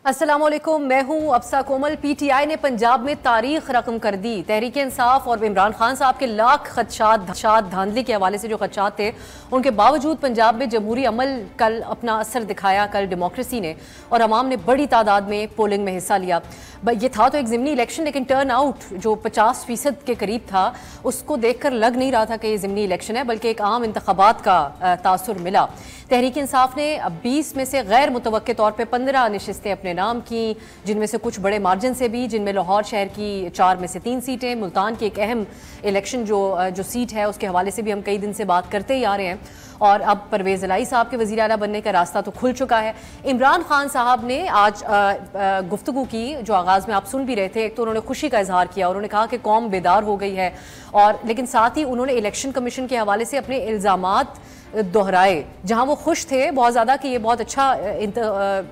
अस्सलाम वालेकुम, मैं हूं अफसा कोमल। पीटीआई ने पंजाब में तारीख रकम कर दी। तहरीक इंसाफ और इमरान खान साहब के लाख खदशात धांधली के हवाले से जो खदशात थे, उनके बावजूद पंजाब में जमहूरी अमल कल अपना असर दिखाया। कल डेमोक्रेसी ने और अवाम ने बड़ी तादाद में पोलिंग में हिस्सा लिया। ये था तो एक ज़िमनी इलेक्शन, लेकिन टर्न आउट जो 50% के करीब था, उसको देखकर लग नहीं रहा था कि ये ज़िमनी इलेक्शन है, बल्कि एक आम इंतखाबात का तासुर मिला। तहरीक इंसाफ ने 20 में से गैर मुतवक्के तौर पर 15 नशिस्तें अपने नाम की, जिनमें से कुछ बड़े मार्जिन से भी, जिनमें लाहौर शहर की 4 में से 3 सीटें, मुल्तान की एक अहम इलेक्शन जो सीट है उसके हवाले से भी हम कई दिन से बात करते ही आ रहे हैं। और अब परवेज़ इलाही साहब के वज़ीर आला बनने का रास्ता तो खुल चुका है। इमरान खान साहब ने आज गुफ्तगू की, जो आगाज़ में आप सुन भी रहे थे। एक तो उन्होंने खुशी का इजहार किया, उन्होंने कहा कि कौम बेदार हो गई है, और लेकिन साथ ही उन्होंने इलेक्शन कमीशन के हवाले से अपने इल्ज़ामात दोहराए, जहां वो खुश थे बहुत ज़्यादा कि ये बहुत अच्छा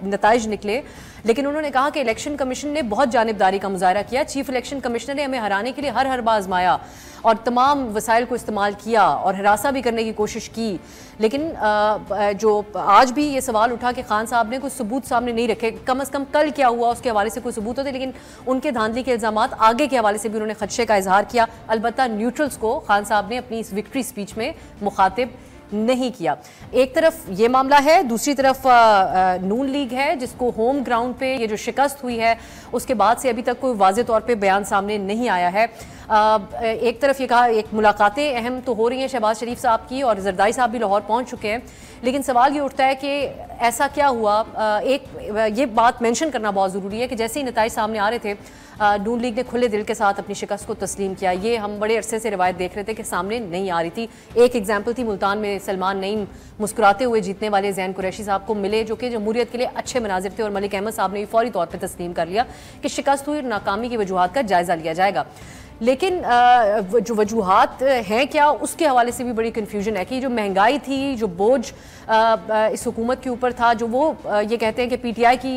नताइज निकले। लेकिन उन्होंने कहा कि इलेक्शन कमीशन ने बहुत जानिबदारी का मुजाहरा किया। चीफ इलेक्शन कमिश्नर ने हमें हराने के लिए हर बार आजमाया और तमाम वसाइल को इस्तेमाल किया और हरासा भी करने की कोशिश की। लेकिन जो आज भी ये सवाल उठा कि खान साहब ने कुछ सबूत सामने नहीं रखे, कम अज़ कम कल क्या हुआ उसके हवाले से कोई सबूत होते, लेकिन उनके धांधली के इल्ज़ामात आगे के हवाले से भी उन्होंने खदशे का इजहार किया। अलबत्ता न्यूट्रल्स को खान साहब ने अपनी इस विक्ट्री स्पीच में मुखातिब नहीं किया। एक तरफ ये मामला है, दूसरी तरफ नून लीग है, जिसको होम ग्राउंड पे ये जो शिकस्त हुई है उसके बाद से अभी तक कोई वाज़े तौर पे बयान सामने नहीं आया है। एक तरफ ये कहा, एक मुलाकातें अहम तो हो रही हैं शहबाज शरीफ साहब की, और जरदारी साहब भी लाहौर पहुंच चुके हैं, लेकिन सवाल ये उठता है कि ऐसा क्या हुआ। ये बात मेंशन करना बहुत ज़रूरी है कि जैसे ही नताइज सामने आ रहे थे, नून लीग ने खुले दिल के साथ अपनी शिकस्त को तस्लीम किया। ये हम बड़े अरसे से रिवायत देख रहे थे कि सामने नहीं आ रही थी। एक एग्जाम्पल थी मुल्तान में सलमान नईम मुस्कुराते हुए जीतने वाले ज़ैन कुरैशी साहब को मिले, जो कि जमहूरियत के लिए अच्छे मनाजिर थे, और मलिक अहमद साहब ने फौरी तौर पर तस्लीम कर लिया कि शिकस्त हुई और नाकामी की वजूहात का जायज़ा लिया जाएगा। लेकिन जो वजूहात हैं क्या, उसके हवाले से भी बड़ी कन्फ्यूजन है कि जो महंगाई थी, जो बोझ इस हुकूमत के ऊपर था, जो वो ये कहते हैं कि पीटीआई की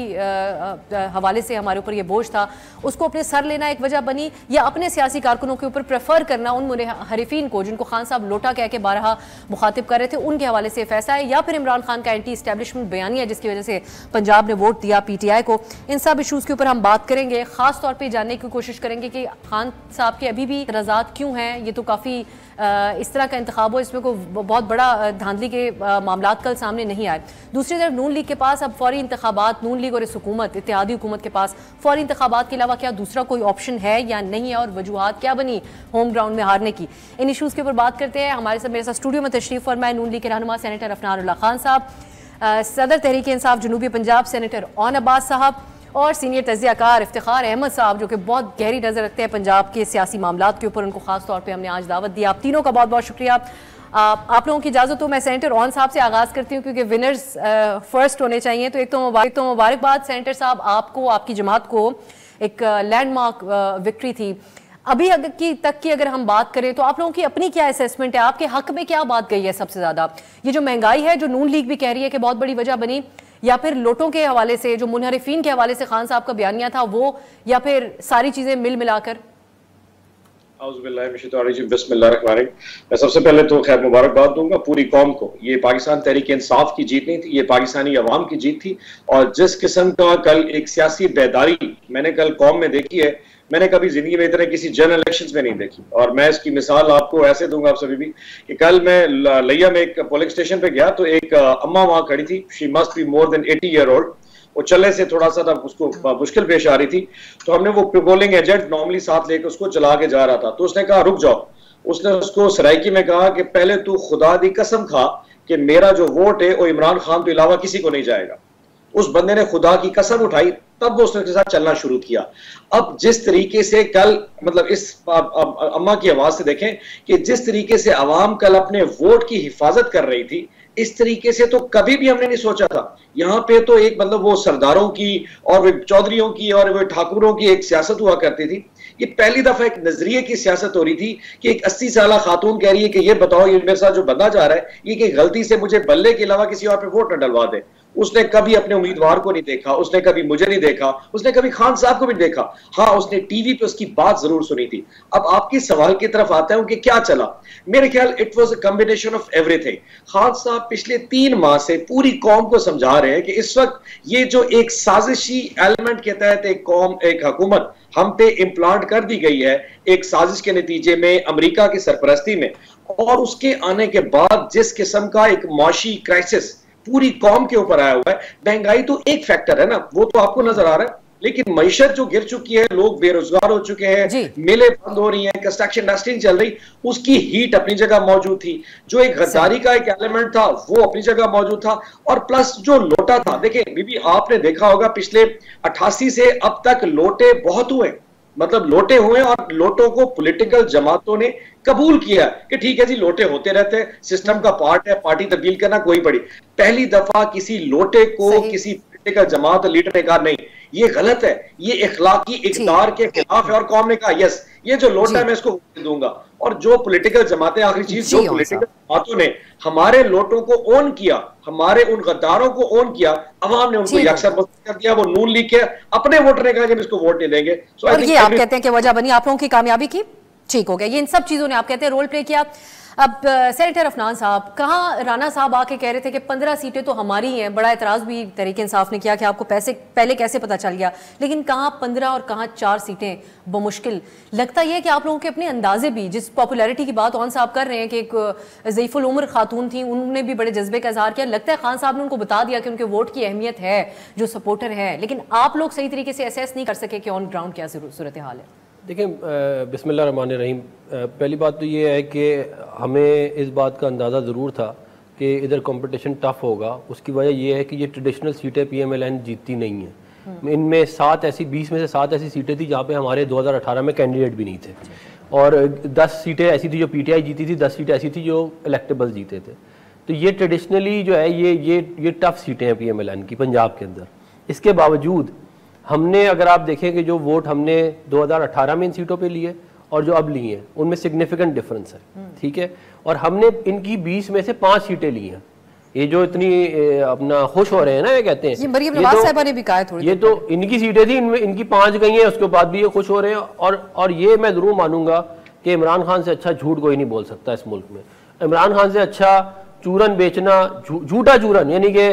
हवाले से हमारे ऊपर ये बोझ था, उसको अपने सर लेना एक वजह बनी, या अपने सियासी कारकुनों के ऊपर प्रेफर करना उन हरीफीन को जिनको खान साहब लोटा कह के बारहा मुखातिब कर रहे थे, उनके हवाले से फैसला है, या फिर इमरान खान का एंटी इस्टेब्लिशमेंट बयानी है जिसकी वजह से पंजाब ने वोट दिया पीटीआई को। इन सब इशूज़ के ऊपर हम बात करेंगे, ख़ास तौर पर जानने की कोशिश करेंगे कि खान साहब के अभी भी तनाज़ात क्यों हैं। ये तो काफ़ी इस तरह का इंतखाब हो, इसमें कोई बहुत बड़ा धांधली के मामलात कल सामने नहीं आए। दूसरी तरफ नून लीग के पास अब फौरी इंतखाबात, नून लीग और इस हुकूमत, इत्तेहादी हुकूमत के पास फौरी इंतखाबात के अलावा क्या दूसरा कोई ऑप्शन है या नहीं है, और वजूहात क्या बनी होम ग्राउंड में हारने की। इन इशूज़ के ऊपर बात करते हैं। हमारे साथ मेरे साथ स्टूडियो में तशरीफ़ फरमाए नून लीग के रहनुमा सेनेटर अफनारुल्लाह खान साहब, सदर तहरीक इंसाफ जनूबी पंजाब सेनेटर ओन अब्बास साहब, और सीनियर तजियाकार इफ्तिखार अहमद साहब, जो कि बहुत गहरी नज़र रखते हैं पंजाब के सियासी मामलात के ऊपर। उनको खास तौर पे हमने आज दावत दी। आप तीनों का बहुत बहुत शुक्रिया। आप लोगों की इजाज़त हो, मैं सेनेटर ओन साहब से आगाज़ करती हूँ, क्योंकि विनर्स फर्स्ट होने चाहिए। तो एक तो मुबारकबाद सेनेटर साहब आपको, आपकी जमात को, एक लैंडमार्क विक्ट्री थी। अभी तक की अगर हम बात करें तो आप लोगों की अपनी क्या असेसमेंट है, आपके हक में क्या बात गई है सबसे ज़्यादा? ये जो महंगाई है, जो नून लीग भी कह रही है कि बहुत बड़ी वजह बनी, या फिर लोटों के हवाले से, जो मुनहरिफीन के हवाले से खान साहब का बयानिया था वो, या फिर सारी चीज़ें मिल मिलाकर? मैं सबसे पहले तो खैर मुबारकबाद दूंगा पूरी कौम को। ये पाकिस्तान तहरीक इंसाफ की जीत नहीं थी, ये पाकिस्तानी अवाम की जीत थी। और जिस किस्म का कल एक सियासी बेदारी मैंने कल कौम में देखी है, मैंने कभी जिंदगी में इतने किसी जनरल इलेक्शंस में नहीं देखी। और मैं इसकी मिसाल आपको ऐसे दूंगा आप सभी भी, कि कल मैं लिया में एक पोलिंग स्टेशन पे गया तो एक अम्मा वहां खड़ी थी। She must be more than 80 year old. वो चलने से थोड़ा सा उसको मुश्किल पेश आ रही थी, तो हमने वो पोलिंग एजेंट नॉर्मली साथ लेकर उसको चला के जा रहा था। तो उसने कहा रुक जाओ। उसने उसको सराइकी में कहा कि पहले तू खुदा दी कसम खा कि मेरा जो वोट है वो इमरान खान के अलावा किसी को नहीं जाएगा। उस बंदे ने खुदा की कसम उठाई, तब वो उसके साथ चलना शुरू किया। अब जिस तरीके से कल, मतलब इस अम्मा की आवाज से देखें कि जिस तरीके से अवाम कल अपने वोट की हिफाजत कर रही थी, इस तरीके से तो कभी भी हमने नहीं सोचा था। यहाँ पे तो एक मतलब वो सरदारों की और वो चौधरियों की और वो ठाकुरों की एक सियासत हुआ करती थी। ये पहली दफा एक नजरिए की सियासत हो रही थी कि एक 80 साल खातून कह रही है कि ये बताओ, ये मेरे साथ जो बंदा जा रहा है ये कि गलती से मुझे बल्ले के अलावा किसी और पे वोट न डलवा दे। उसने कभी अपने उम्मीदवार को नहीं देखा, उसने कभी मुझे नहीं देखा, उसने कभी खान साहब को भी नहीं देखा। हाँ, उसने टीवी पे उसकी बात जरूर सुनी थी। अब आपके सवाल की तरफ आता है कि क्या चला, मेरे ख्याल it was a combination of everything. Khan साहब पिछले 3 माह से पूरी कौम को समझा रहे हैं कि इस वक्त ये जो एक साजिशी एलिमेंट के तहत एक हुकूमत हम पे इम्प्लांट कर दी गई है, एक साजिश के नतीजे में अमेरिका की सरपरस्ती में, और उसके आने के बाद जिस किस्म का एक माशी क्राइसिस पूरी कौम के ऊपर आया हुआ है। महंगाई तो एक फैक्टर है ना, वो तो आपको नजर आ रहा है, लेकिन मईशत जो गिर चुकी है, लोग बेरोजगार हो चुके हैं, मिलें बंद हो रही हैं, कंस्ट्रक्शन इंडस्ट्री चल रही, उसकी हीट अपनी जगह मौजूद थी। जो एक गद्दारी का एक एलिमेंट था वो अपनी जगह मौजूद था, और प्लस जो लोटा था, देखिए बीबी आपने देखा होगा पिछले 88 से अब तक लोटे बहुत हुए, मतलब लोटे हुए, और लोटों को पॉलिटिकल जमातों ने कबूल किया कि ठीक है जी, लोटे होते रहते हैं, सिस्टम का पार्ट है, पार्टी तब्दील करना कोई बड़ी। पहली दफा किसी लोटे को किसी पॉलिटिकल जमात लीडर ने कहा नहीं, ये गलत है, ये इखलाकी इक़दार के खिलाफ है, और कौम ने कहा यस, ये जो लोटा है मैं इसको वोट दूंगा। और जो पॉलिटिकल जमातें, आखिरी चीज, जो पॉलिटिकल जमातों ने हमारे लोटों को ओन किया, हमारे उन गद्दारों को ओन किया, अवाम ने उनको यकसर कर दिया। वो नून लीग के अपने वोटर ने कहा कि हम इसको वोट नहीं देंगे। और ये आप कहते हैं कि वजह बनी आप लोगों की कामयाबी की, ठीक हो गया, ये इन सब चीजों ने आप कहते हैं रोल प्ले किया। अब सेनेटर अफनान साहब, कहाँ राना साहब आके कह रहे थे कि 15 सीटें तो हमारी हैं, बड़ा एतराज़ भी तहरीक इंसाफ ने किया कि आपको पैसे पहले कैसे पता चल गया, लेकिन कहाँ 15 और कहाँ 4 सीटें बमुश्किल। लगता यह है कि आप लोगों के अपने अंदाजे भी, जिस पॉपुलैरिटी की बात ऑन साहब कर रहे हैं कि एक ज़ईफुल उम्र खातून थी, उन्होंने भी बड़े जज्बे का इजहार किया, लगता है खान साहब ने उनको बता दिया कि उनके वोट की अहमियत है, जो सपोर्टर है, लेकिन आप लोग सही तरीके से असेस नहीं कर सके कि ऑन ग्राउंड क्या सूरत हाल है। देखिए, बिस्मिल्लाह रहमान रहीम, पहली बात तो ये है कि हमें इस बात का अंदाज़ा ज़रूर था कि इधर कंपटीशन टफ़ होगा। उसकी वजह यह है कि ये ट्रेडिशनल सीटें PMLN जीतती नहीं हैं। इनमें 20 में से 7 ऐसी सीटें थी जहाँ पे हमारे 2018 में कैंडिडेट भी नहीं थे, और 10 सीटें ऐसी थी जो PTI जीती थी, 10 सीटें ऐसी थी जो इलेक्टेबल जीते थे। तो ये ट्रेडिशनली जो है ये टफ़ सीटें हैं PMLN की पंजाब के अंदर। इसके बावजूद हमने, अगर आप देखें कि जो वोट हमने 2018 में इन सीटों पे लिए और जो अब लिए हैं, उनमें सिग्निफिकेंट डिफरेंस है, ठीक है। और हमने इनकी 20 में से 5 सीटें ली हैं। ये जो इतनी अपना खुश हो रहे हैं ना, ये कहते हैं, ये मरियम नवाज साहिबा ने भी कहा है थोड़ी, ये तो इनकी सीटें थी, इनमें इनकी 5 गई हैं, उसके बाद भी ये खुश हो रहे हैं। और ये मैं जरूर मानूंगा कि इमरान खान से अच्छा झूठ कोई नहीं बोल सकता इस मुल्क में। इमरान खान से अच्छा चूरन बेचना, झूठा चूरन, यानी कि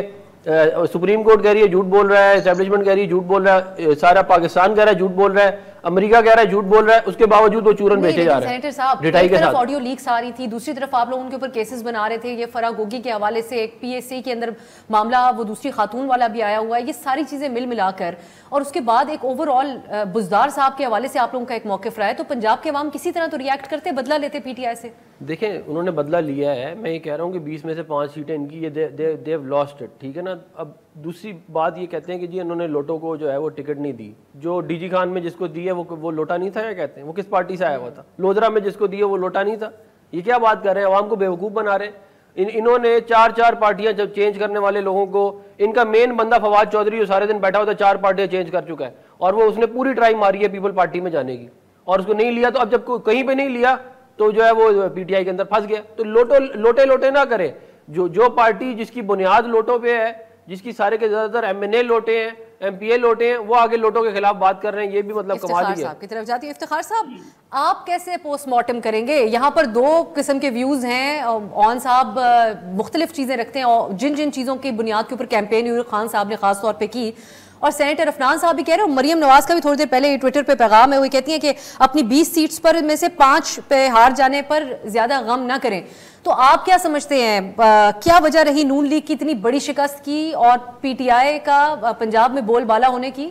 सुप्रीम कोर्ट कह रही है झूठ बोल रहा है, एस्टैब्लिशमेंट कह रही है झूठ बोल रहा है, सारा पाकिस्तान कह रहा है झूठ बोल रहा है, अमेरिका कह रहा है झूठ बोल रहा है, उसके बावजूद वो चूरन बेचे जा रहे हैं। सेनेटर साहब, एक तरफ ऑडियो लीक्स आ रही थी, दूसरी तरफ आप लोग उनके ऊपर केसेस बना रहे थे, ये फरागोगी के हवाले से एक PSC के अंदर मामला, वो दूसरी खातून वाला भी आया हुआ है, ये सारी चीजें मिल मिलाकर, और उसके बाद एक ओवरऑल बुज़दार साहब के हवाले से आप लोगों का एक मौक़िफ़ रहा है, तो पंजाब के अवाम किसी तरह तो रिएक्ट करते, बदला लेते PTI से। देखें, उन्होंने बदला लिया है, मैं ये कह रहा हूँ कि 20 में से 5 सीटें इनकी, ये दे हैव लॉस्ट इट, ठीक है ना। अब दूसरी बात ये कहते हैं कि जी उन्होंने लोटो को जो है वो टिकट नहीं दी, जो DG खान में जिसको दी है वो लोटा नहीं था, या कहते हैं वो किस पार्टी से आया हुआ था, लोधरा में जिसको दी है वो लोटा नहीं था। ये क्या बात कर रहे हैं, आवाम को बेवकूफ़ बना रहे हैं। इन्होंने 4 पार्टियां जब चेंज करने वाले लोगों को, इनका मेन बंदा फवाद चौधरी जो सारे दिन बैठा होता है, 4 पार्टियां चेंज कर चुका है, और वो उसने पूरी ट्राई मारी है पीपल पार्टी में जाने की, और उसको नहीं लिया। तो अब जब कहीं पे नहीं लिया तो जो है वो PTI के अंदर फंस गया। तो लोटे ना करे। जो पार्टी जिसकी बुनियाद लोटों पे है, जिसकी सारे के ज्यादातर MNA लोटे हैं, MPA लोटे हैं, वो आगे लोटों के खिलाफ बात कर रहे हैं, ये भी मतलब कमाल ही है। की तरफ जाती है। इफ्तिखार साहब, आप कैसे पोस्टमार्टम करेंगे? यहाँ पर 2 किस्म के व्यूज हैं। ऑन साहब मुख्तलिफ चीजें रखते हैं, और जिन चीजों की बुनियाद के ऊपर कैंपेन हुई खान साहब ने खास तौर पर की, और सेनेटर अफनान साहब भी कह रहे हैं, मरियम नवाज का भी थोड़ी देर पहले ट्विटर पे पैगाम है, वो कहती हैं कि अपनी 20 सीट्स पर में से 5 पे हार जाने पर ज्यादा गम ना करें। तो आप क्या समझते हैं, क्या वजह रही नून लीग की इतनी बड़ी शिकस्त की और PTI का पंजाब में बोलबाला होने की?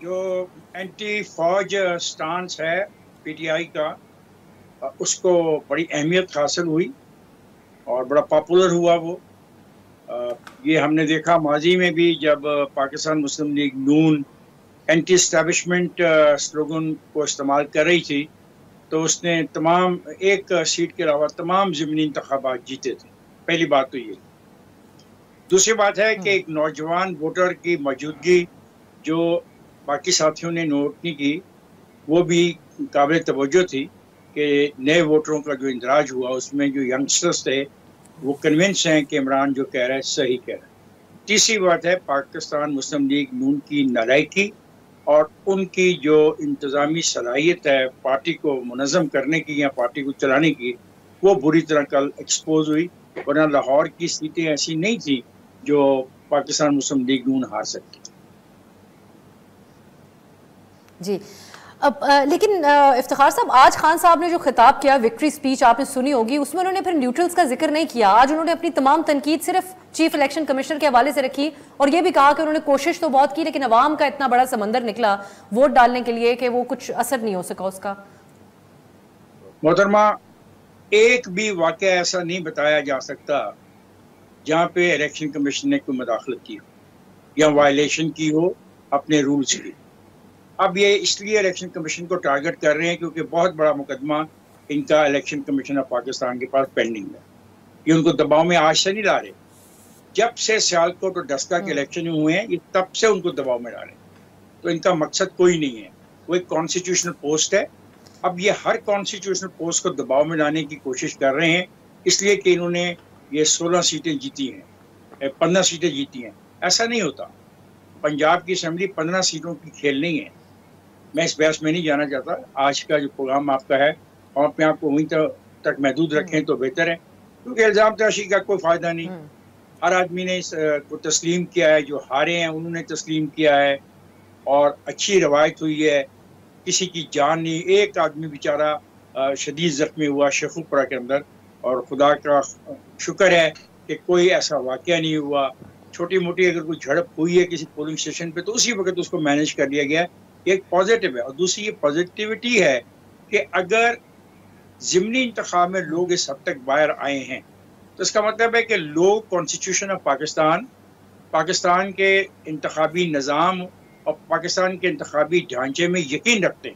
जो एंटी फौज स्टांस है PTI का, उसको बड़ी अहमियत हासिल हुई और बड़ा पॉपुलर हुआ वो। ये हमने देखा माजी में भी, जब पाकिस्तान मुस्लिम लीग नून एंटी एस्टैब्लिशमेंट स्लोगन को इस्तेमाल कर रही थी, तो उसने तमाम, एक सीट के अलावा तमाम ज़मीनी इंतखाबात जीते थे। पहली बात तो ये। दूसरी बात है कि एक नौजवान वोटर की मौजूदगी जो बाकी साथियों ने नोट नहीं की, वो भी काबिल तवज्जो थी कि नए वोटरों का जो इंदराज हुआ, उसमें जो यंगस्टर्स थे वो कन्विंस हैं कि इमरान जो कह रहा है सही कह रहा है। तीसरी बात है पाकिस्तान मुस्लिम लीग नून की नालायकी और उनकी जो इंतज़ामी सलाहियत है पार्टी को मुनज़्ज़म करने की या पार्टी को चलाने की, वो बुरी तरह कल एक्सपोज हुई। वरना लाहौर की सीटें ऐसी नहीं थी जो पाकिस्तान मुस्लिम लीग नून हार सकती। जी अब लेकिन इफ्तिखार साहब, आज खान साहब ने जो खिताब किया, विक्ट्री स्पीच आपने सुनी होगी, उसमें उन्होंने फिर न्यूट्रल्स का जिक्र नहीं किया। आज उन्होंने अपनी तमाम तनकीद सिर्फ चीफ इलेक्शन कमिश्नर के हवाले से रखी और ये भी कहा कि उन्होंने कोशिश तो बहुत की लेकिन अवाम का इतना बड़ा समंदर निकला वोट डालने के लिए कि वो कुछ असर नहीं हो सका उसका। मोहतरमा, एक भी वाकया ऐसा नहीं बताया जा सकता जहाँ पे इलेक्शन कमीशन ने कोई मुदाखलत की हो या वायलेशन की हो अपने रूल्स की। अब ये इसलिए इलेक्शन कमीशन को टारगेट कर रहे हैं क्योंकि बहुत बड़ा मुकदमा इनका इलेक्शन कमीशन ऑफ पाकिस्तान के पास पेंडिंग है। ये उनको दबाव में आज से नहीं ला रहे, जब से सियालकोट और डस्का के इलेक्शन हुए हैं ये तब से उनको दबाव में ला रहे हैं। तो इनका मकसद कोई नहीं है, वो एक कॉन्स्टिट्यूशनल पोस्ट है। अब ये हर कॉन्स्टिट्यूशनल पोस्ट को दबाव में लाने की कोशिश कर रहे हैं इसलिए कि इन्होंने ये 16 सीटें जीती हैं, 15 सीटें जीती हैं। ऐसा नहीं होता, पंजाब की असम्बली 15 सीटों की खेल नहीं है। मैं इस बहस में नहीं जाना चाहता। आज का जो प्रोग्राम आपका है और अपने आप को वहीं तक महदूद रखें तो बेहतर है, क्योंकि इल्ज़ाम तराशी का कोई फ़ायदा नहीं। हर आदमी ने इसको तस्लीम किया है, जो हारे हैं उन्होंने तस्लीम किया है और अच्छी रवायत हुई है। किसी की जान नहीं, एक आदमी बेचारा शदीद ज़ख्मी हुआ शेखुपुरा के अंदर और खुदा का शुक्र है कि कोई ऐसा वाक़या नहीं हुआ। छोटी मोटी अगर कोई झड़प हुई है किसी पोलिंग स्टेशन पे तो उसी वक्त उसको मैनेज कर लिया गया। एक पॉजिटिव है। और दूसरी ये पॉजिटिविटी है कि अगर ज़िमनी इंतखाब में लोग इस हद तक बाहर आए हैं तो इसका मतलब है कि लोग कॉन्स्टिट्यूशन ऑफ पाकिस्तान, पाकिस्तान के इंतखाबी निज़ाम और पाकिस्तान के इंतखाबी ढांचे में यकीन रखते हैं।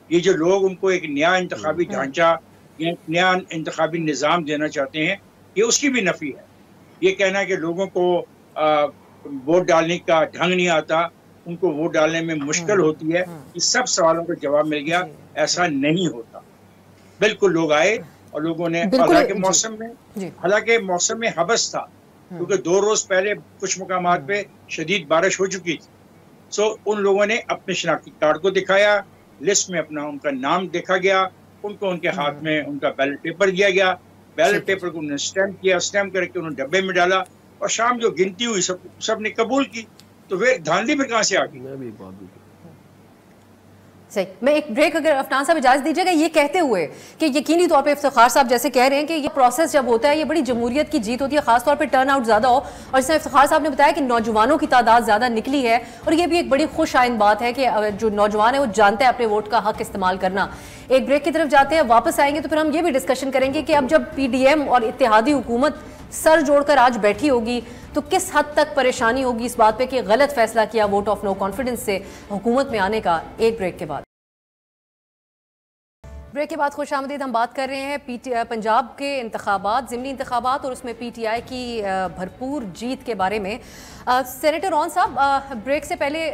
ये जो लोग उनको एक नया इंतखाबी ढांचा या एक नया इंतखाबी निज़ाम देना चाहते हैं, ये उसकी भी नफ़ी है। ये कहना कि लोगों को वोट डालने का ढंग नहीं आता, उनको वोट डालने में मुश्किल होती है, इस सब सवालों का जवाब मिल गया। ऐसा नहीं होता, बिल्कुल लोग आए और लोगों ने, हालांकि मौसम में हबस था क्योंकि 2 रोज पहले कुछ मुकामात पे शदीद बारिश हो चुकी थी। सो उन लोगों ने अपने शनाख्ती कार्ड को दिखाया, लिस्ट में अपना उनका नाम देखा गया, उनको उनके हाथ में उनका बैलेट पेपर दिया गया, बैलेट पेपर को उन्होंने स्टैम्प किया, स्टैम्प करके उन्होंने डब्बे में डाला और शाम जो गिनती हुई सब ने कबूल की। तो फिर धांधली फिर कहाँ से आ गई? सही। मैं एक ब्रेक, अगर अफनान साहब इजाजत दीजिएगा, ये कहते हुए कि यकीनी तौर पे इफ्तिखार साहब जैसे कह रहे हैं कि ये प्रोसेस जब होता है ये बड़ी जमहूरियत की जीत होती है, खासतौर पे टर्न आउट ज़्यादा हो, और जैसे इफ्तिखार साहब ने बताया कि नौजवानों की तादाद ज़्यादा निकली है और ये भी एक बड़ी खुश आइन बात है कि जो नौजवान है वो जानते हैं अपने वोट का हक इस्तेमाल करना। एक ब्रेक की तरफ जाते हैं, वापस आएंगे तो फिर हम ये भी डिस्कशन करेंगे कि अब जब PDM और इत्तेहादी हुकूमत सर जोड़कर आज बैठी होगी तो किस हद तक परेशानी होगी इस बात पे कि गलत फैसला किया वोट ऑफ नो कॉन्फिडेंस से हुकूमत में आने का। एक ब्रेक के बाद खुशामदीद। हम बात कर रहे हैं पंजाब के इंतखाबात, ज़िमनी इंतखाबात और उसमें PTI की भरपूर जीत के बारे में। सेनेटर रॉन साहब, ब्रेक से पहले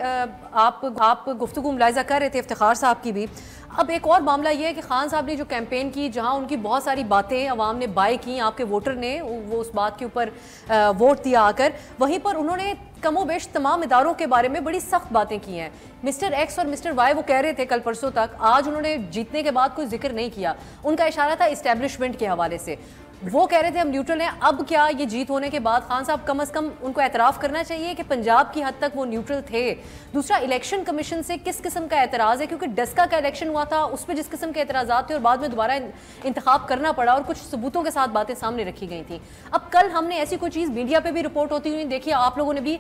आप गुफ्तगू मुलाहिज़ा कर रहे थे इफ्तिखार साहब की भी। अब एक और मामला ये है कि खान साहब ने जो कैंपेन की, जहां उनकी बहुत सारी बातें अवाम ने बाय की, आपके वोटर ने वो उस बात के ऊपर वोट दिया आकर, वहीं पर उन्होंने कमोबेश तमाम इदारों के बारे में बड़ी सख्त बातें की हैं। मिस्टर X और मिस्टर Y वो कह रहे थे कल परसों तक, आज उन्होंने जीतने के बाद कोई जिक्र नहीं किया। उनका इशारा था इस्टेब्लिशमेंट के हवाले से, वो कह रहे थे हम न्यूट्रल हैं। अब क्या ये जीत होने के बाद खान साहब कम से कम उनको एतराफ़ करना चाहिए कि पंजाब की हद तक वो न्यूट्रल थे? दूसरा, इलेक्शन कमीशन से किस किस्म का एतराज़ है, क्योंकि डस्का का इलेक्शन हुआ था उस पर जिस किस्म के एतराज़ात थे और बाद में दोबारा इंतखाब करना पड़ा और कुछ सबूतों के साथ बातें सामने रखी गई थी। अब कल हमने ऐसी कोई चीज़ मीडिया पर भी रिपोर्ट होती हुई देखी, आप लोगों ने भी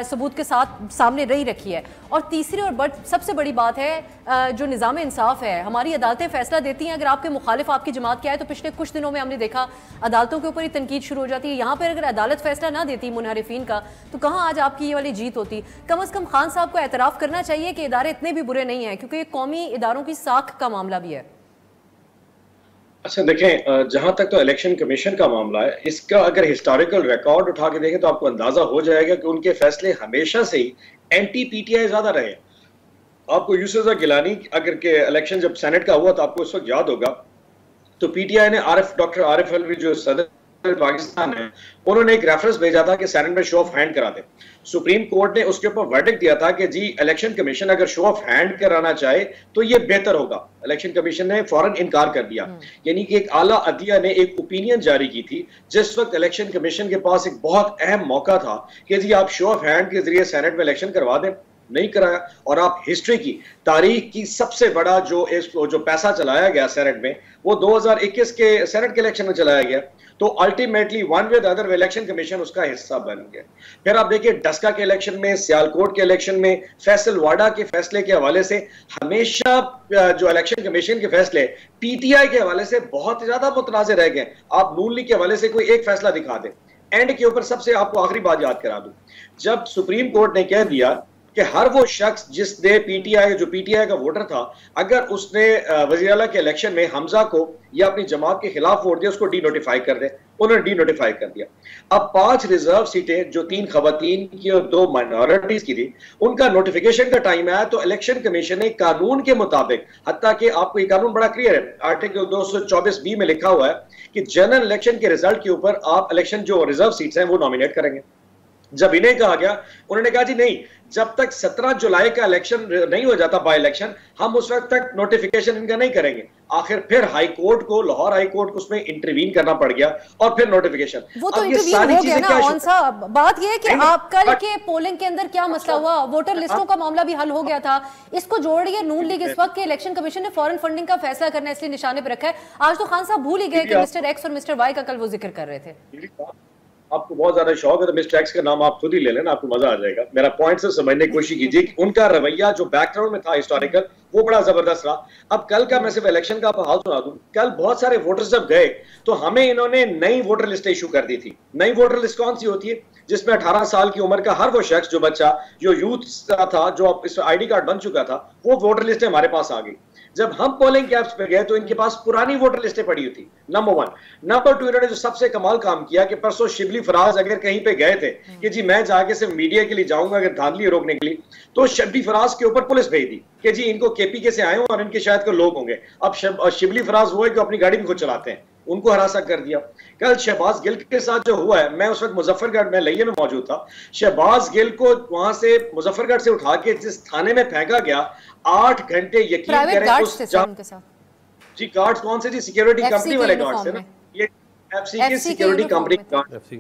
सबूत के साथ सामने रही रखी है। और तीसरी और सबसे बड़ी बात है जो निज़ाम इंसाफ है, हमारी अदालतें फैसला देती हैं, अगर आपके मुखालिफ आपकी जमात के आए तो पिछले कुछ दिनों में हमने देखा अदालतों के ऊपर ही तनकीद शुरू हो जाती है। यहाँ पर अगर अदालत फैसला ना देती मुनहरिफीन का तो कहाँ आज आपकी ये वाली जीत होती? कम से कम खान साहब को एतराफ़ करना चाहिए कि इदारे इतने भी बुरे नहीं हैं, क्योंकि ये कौमी इदारों की साख का मामला भी है। अच्छा देखें, जहां तक तो इलेक्शन कमीशन का मामला है, इसका अगर हिस्टोरिकल रिकॉर्ड उठा के देखें तो आपको अंदाजा हो जाएगा कि उनके फैसले हमेशा से ही एंटी PTI ज्यादा रहे। आपको यूसुफ गिलानी अगर के इलेक्शन जब सेनेट का हुआ तो आपको उस वक्त याद होगा तो PTI ने डॉक्टर आरिफ अलवी जो सदर पाकिस्तान है, उन्होंने एक रेफरेंस भेजा था कि सेनेट में शो ऑफ हैंड करा दे। सुप्रीम कोर्ट ने उसके ऊपर वर्डिक्ट दिया था कि जी इलेक्शन कमीशन अगर शो ऑफ हैंड कराना चाहे तो ये बेहतर होगा। इलेक्शन कमीशन ने फौरन इनकार कर दिया। यानी कि एक आला अदलिया ने एक ओपिनियन जारी की थी जिस वक्त इलेक्शन कमीशन के पास एक बहुत अहम मौका था कि जी आप शो ऑफ हैंड के जरिए सेनेट में इलेक्शन करवा दें, नहीं कराया। और आप हिस्ट्री की तारीख की सबसे बड़ा जो पैसा चलाया गया सेनेट में वो 2021 के सेनेट के इलेक्शन में चलाया गया। तो ultimately one way the other election commission उसका हिस्सा बन गया। फिर आप देखिए डस्का के इलेक्शन में, सियालकोट के इलेक्शन में, फैसल वाडा के फैसले के हवाले से हमेशा जो इलेक्शन कमीशन के फैसले पीटीआई के हवाले से बहुत ज्यादा मुतनाज़ रह गए। आप नून लीग के हवाले से कोई एक फैसला दिखा दें। एंड के ऊपर सबसे आपको आखिरी बात याद करा दूं, जब सुप्रीम कोर्ट ने कह दिया कि हर वो शख्स जिसने पीटीआई का वोटर था, अगर उसने वज़ीर आला के इलेक्शन में हमजा को या अपनी जमात के खिलाफ वोट दिया उसको डी नोटिफाई कर दे। उन्होंने डी नोटिफाई कर दिया। अब 5 रिजर्व सीटें जो 3 खवातीन की और 2 माइनॉरिटीज की थी, उनका नोटिफिकेशन का टाइम आया तो इलेक्शन कमीशन ने कानून के मुताबिक, हत्ता कि आपको ये कानून बड़ा क्लियर है, आर्टिकल 224B में लिखा हुआ है कि जनरल इलेक्शन के रिजल्ट के ऊपर आप इलेक्शन जो रिजर्व सीट्स हैं वो नॉमिनेट करेंगे। जब इन्हें कहा गया, उन्होंने कहा जी नहीं, जब तक 17 जुलाई का इलेक्शन नहीं हो जाता बाय इलेक्शन, हम उस वक्त तक नोटिफिकेशन इनका नहीं करेंगे। आखिर फिर हाई कोर्ट को, लाहौर हाई कोर्ट को उसमें इंटरवीन करना पड़ गया और फिर नोटिफिकेशन। वो तो इंटरवीन हो गया ना कौन सा। बात ये है कि आप कल के पोलिंग के अंदर क्या मसला हुआ, वोटर लिस्टों का मामला भी हल हो गया था। इसको जोड़िए नून लीग इस वक्त के इलेक्शन कमीशन ने फॉरेन फंडिंग का फैसला करना इसलिए निशाने पर रखा है। आज तो खान साहब भूल ही गए कि मिस्टर एक्स और मिस्टर वाई का कल वो जिक्र कर रहे थे। आपको बहुत ज्यादा शौक है तो मिस्टर एक्स का नाम आप खुद ही ले लेना, आपको मजा आ जाएगा। मेरा पॉइंट से समझने की कोशिश कीजिए कि उनका रवैया जो बैकग्राउंड में था हिस्टोरिकल, वो बड़ा जबरदस्त रहा। अब कल का मैं सिर्फ इलेक्शन का हाल सुना दूं, कल बहुत सारे वोटर्स जब गए तो हमें इन्होंने नई वोटर लिस्ट इशू कर दी थी। नई वोटर लिस्ट कौन सी होती है? जिसमें 18 साल की उम्र का हर वो शख्स, जो बच्चा जो यूथ था, जो इस आईडी कार्ड बन चुका था, वो वोटर लिस्ट हमारे पास आ गई। जब हम पोलिंग कैंप्स पे गए तो इनके पास पुरानी वोटर लिस्टें पड़ी हुई थी, नंबर 1। नंबर 2, इन्होंने जो सबसे कमाल काम किया कि परसों शिबली फराज अगर कहीं पे गए थे कि जी मैं जाके सिर्फ मीडिया के लिए जाऊंगा अगर धांधली रोकने के लिए, तो शिबली फराज के ऊपर पुलिस भेज दी कि जी इनको केपीके से आए हो और इनके शायद को लोग होंगे। अब शिबली फराज वो है कि अपनी गाड़ी भी खुद चलाते हैं, उनको हरासा कर दिया। कल शहबाज गिल के साथ जो हुआ है, मैं उस वक्त मुजफ्फरगढ़ में लइये में मौजूद था, शहबाज गिल को वहां से मुजफ्फरगढ़ से उठा के जिस थाने में फेंका गया, 8 घंटे यकीन करें उस जी गार्ड्स कौन से जी सिक्योरिटी कंपनी वाले गार्ड्स है ना, ये एफसी की सिक्योरिटी कंपनी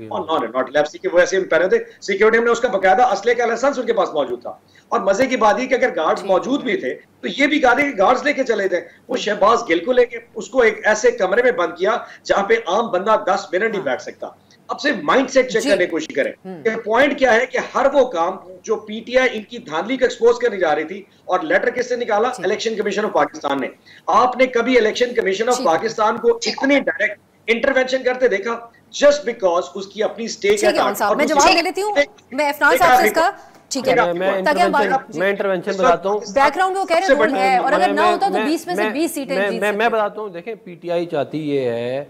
और नॉट एफसी के वैसे हम पहने थे सिक्योरिटी, हमने उसका बकायदा असले का लाइसेंस उनके पास मौजूद था। और मजे की बात है कि अगर गार्ड्स मौजूद भी थे तो ये भी कहा कि गार्ड्स लेके चले थे। वो शहबाज गिल को लेके उसको एक ऐसे कमरे में बंद किया जहां पे आम बंदा 10 मिनट नहीं बैठ सकता। अब से माइंडसेट चेक करने की कोशिश करें। पॉइंट क्या है कि हर वो काम जो पीटीआई इनकी धांधली को एक्सपोज करने जा रही थी, और लेटर किससे निकाला? इलेक्शन कमीशन ऑफ पाकिस्तान ने। आपने कभी इलेक्शन कमीशन ऑफ पाकिस्तान को इतने डायरेक्ट इंटरवेंशन करते देखा? जस्ट बिकॉज उसकी अपनी स्टेक है। मैं जवाब दे लेती हूँ, मैं अफनान साहब से इसका, ठीक है, मैं इंटरवेंशन बताता हूँ। बैकग्राउंड में वो कह रहे हैं है, और अगर ना होता तो 20 में से 20 सीटें जीत सकते। मैं बताता हूँ, देखें पीटीआई चाहती ये है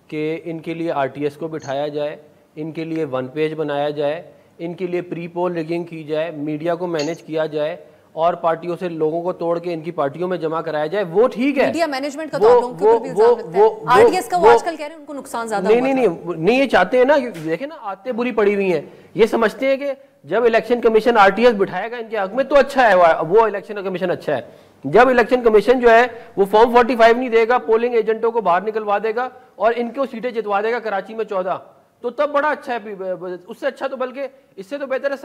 कि इनके लिए आरटीएस को बिठाया जाए, इनके लिए 1 पेज बनाया जाए, इनके लिए प्री पोल रिगिंग की जाए, मीडिया को मैनेज किया जाए और पार्टियों से लोगों को तोड़ के इनकी पार्टियों में जमा कराया जाए। वो ठीक है, मीडिया मैनेजमेंट का तो आप लोगों के ऊपर भी इल्जाम लगता है। आरटीएस का वो आजकल कह रहे हैं उनको नुकसान ज्यादा हुआ। नहीं, ये चाहते हैं ना, देखें ना आते बुरी पड़ी हुई हैं। ये समझते हैं कि जब इलेक्शन कमीशन आरटीएस बिठाएगा इनके हक में तो अच्छा है, वो इलेक्शन कमीशन अच्छा है। जब इलेक्शन कमीशन जो है वो फॉर्म 45 नहीं देगा, पोलिंग एजेंटों को बाहर निकलवा देगा और इनको सीटें जितवा देगा कराची में 14, तो तब बड़ा अच्छा है। उससे अच्छा तो बल्कि इससे तो बेहतर है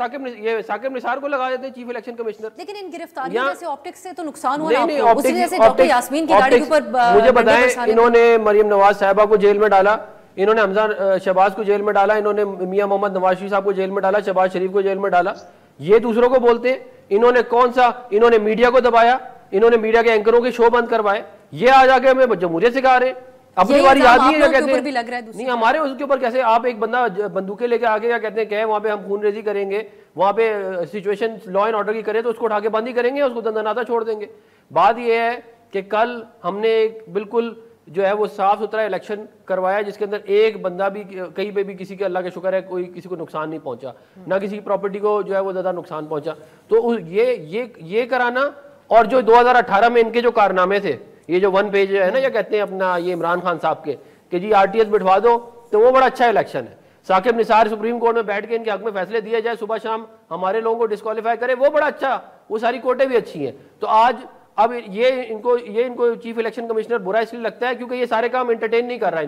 साकिब निसार को लगा देते हैं चीफ इलेक्शन कमिश्नर। लेकिन इन गिरफ्तारियों जैसे ऑप्टिक्स से तो नुकसान हुआ ना, उसी जैसे डॉक्टर यास्मीन की गाड़ी के ऊपर मुझे बताएं, इन्होंने मरियम नवाज साहिबा को जेल में डाला, इन्होंने हमजा शहबाज को जेल में डाला, इन्होंने मियां मोहम्मद नवाज शरीफ साहब को जेल में डाला, शहबाज शरीफ को जेल में डाला। ये दूसरों को बोलते हैं। इन्होंने मीडिया को दबाया, इन्होंने मीडिया के एंकरों के शो बंद करवाए। ये आज आके हमें जमहूरियत सिखा रहे हैं। अपनी बारी याद नहीं है, कहते हैं नहीं हमारे उसके ऊपर कैसे आप एक बंदा बंदूकें लेके आगे क्या कहते हैं क्या वहां पे हम खून रेजी करेंगे, वहां पे सिचुएशन लॉ एंड ऑर्डर की करे तो उसको उठा के बंद ही करेंगे, उसको दंदनाता छोड़ देंगे। बात यह है कि कल हमने एक बिल्कुल जो है वो साफ सुथरा इलेक्शन करवाया जिसके अंदर एक बंदा भी कहीं पे भी किसी के, अल्लाह के शुक्र है, कोई किसी को नुकसान नहीं पहुंचा, ना किसी की प्रॉपर्टी को जो है वो ज्यादा नुकसान पहुंचा। तो ये कराना, और जो 2018 में इनके जो कारनामे थे, ये जो 1 पेज है ना, ये कहते हैं अपना ये इमरान खान साहब के कि जी आरटीएस बिठवा दो तो वो बड़ा अच्छा इलेक्शन है। साकिब निसार सुप्रीम कोर्ट में बैठ के इनके हक में फैसले दिए जाए, सुबह शाम हमारे लोगों को डिस्क्वालीफाई करे, वो बड़ा अच्छा, वो सारी कोर्टें भी अच्छी हैं। तो आज अब ये इनको चीफ इलेक्शन कमिश्नर बुरा इसलिए लगता है क्योंकि ये सारे काम एंटरटेन नहीं कर रहा,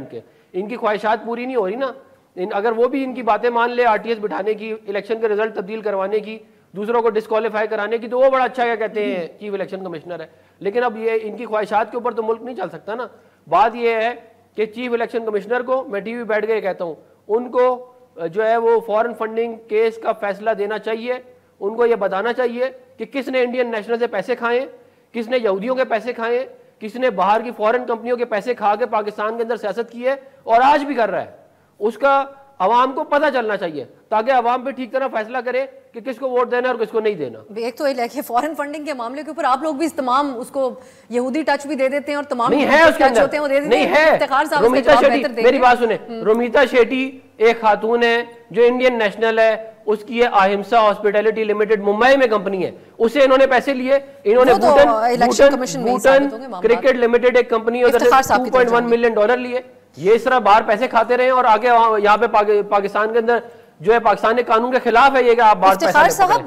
इनकी ख्वाहिशात पूरी नहीं हो रही ना। अगर वो भी इनकी बातें मान ले, आरटीएस बिठाने की, इलेक्शन के रिजल्ट तब्दील करवाने की, दूसरों को डिस्क्वालीफाई कराने की, तो वो बड़ा अच्छा क्या कहते हैं चीफ इलेक्शन कमिश्नर है। लेकिन अब ये इनकी ख्वाहिशात के ऊपर तो मुल्क नहीं चल सकता ना। बात ये है कि चीफ इलेक्शन कमिश्नर को, मैं टीवी बैठ के कहता हूँ, उनको जो है वो फॉरेन फंडिंग केस का फैसला देना चाहिए। उनको ये बताना चाहिए कि किसने इंडियन नेशनल से पैसे खाए, किसने यहूदियों के पैसे खाए, किसने बाहर की फॉरेन कंपनियों के पैसे खा के पाकिस्तान के अंदर सियासत की है और आज भी कर रहा है। उसका अवाम को पता चलना चाहिए ताकि अवाम पे ठीक तरह फैसला करे कि किसको वोट देना और किसको नहीं देना। एक तो ये फॉरेन फंडिंग के मामले के ऊपर आप लोग भी तमाम उसको यहूदी टच भी दे देते हैं और तमाम नहीं है उसके अंदर, होते हैं वो दे देते नहीं है। रोमिता शेट्टी, मेरी बात सुने, रोमिता शेट्टी एक खातून है जो इंडियन नेशनल है, उसकी है अहिंसा हॉस्पिटैलिटी लिमिटेड, मुंबई में कंपनी है, उससे इन्होंने पैसे लिए। इन्होंने बूटन क्रिकेट लिमिटेड एक कंपनी, उधर से $2.1 मिलियन लिए। ये इस तरह बाहर पैसे खाते रहे और आगे यहाँ पे पाकिस्तान के अंदर जो है पाकिस्तान के कानून के खिलाफ है ये कि आप बाहर पैसा साहब,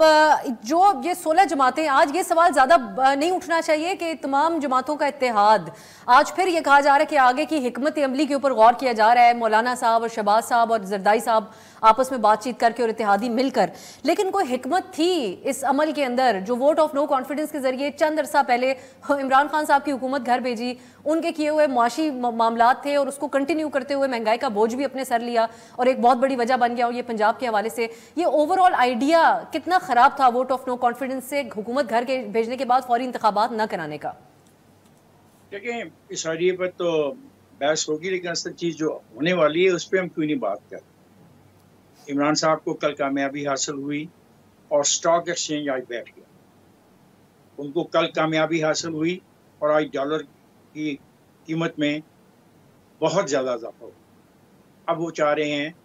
जो ये 16 जमातें, आज ये सवाल ज्यादा नहीं उठना चाहिए कि तमाम जमातों का इत्तेहाद, आज फिर ये कहा जा रहा है कि आगे की हिकमत अमली के ऊपर गौर किया जा रहा है, मौलाना साहब और शहबाज साहब और जरदाई साहब आपस में बातचीत करके और इत्तेहादी मिलकर, लेकिन कोई हिकमत थी इस अमल के अंदर जो वोट ऑफ नो कॉन्फिडेंस के जरिए चंद अरसा पहले इमरान खान साहब की हुकूमत घर भेजी, उनके किए हुए मुआशी मामलात थे और उसको कंटिन्यू करते हुए महंगाई का बोझ भी अपने सर लिया और एक बहुत बड़ी वजह बन गया। और ये पंजाब के हवाले से ये ओवरऑल आइडिया कितना खराब था वोट ऑफ नो कॉन्फिडेंस से हुकूमत घर के भेजने के बाद फौरी इंतखाबात न कराने का? देखिए, इस आइडिया पर तो बहस होगी, लेकिन असल चीज़ जो होने वाली है उस पर हम क्यों नहीं बात कर। इमरान साहब को कल कामयाबी हासिल हुई और स्टॉक एक्सचेंज आज बैठ गया। उनको कल कामयाबी हासिल हुई और आज डॉलर की कीमत में बहुत ज़्यादा इजाफा हुआ। अब वो चाह रहे हैं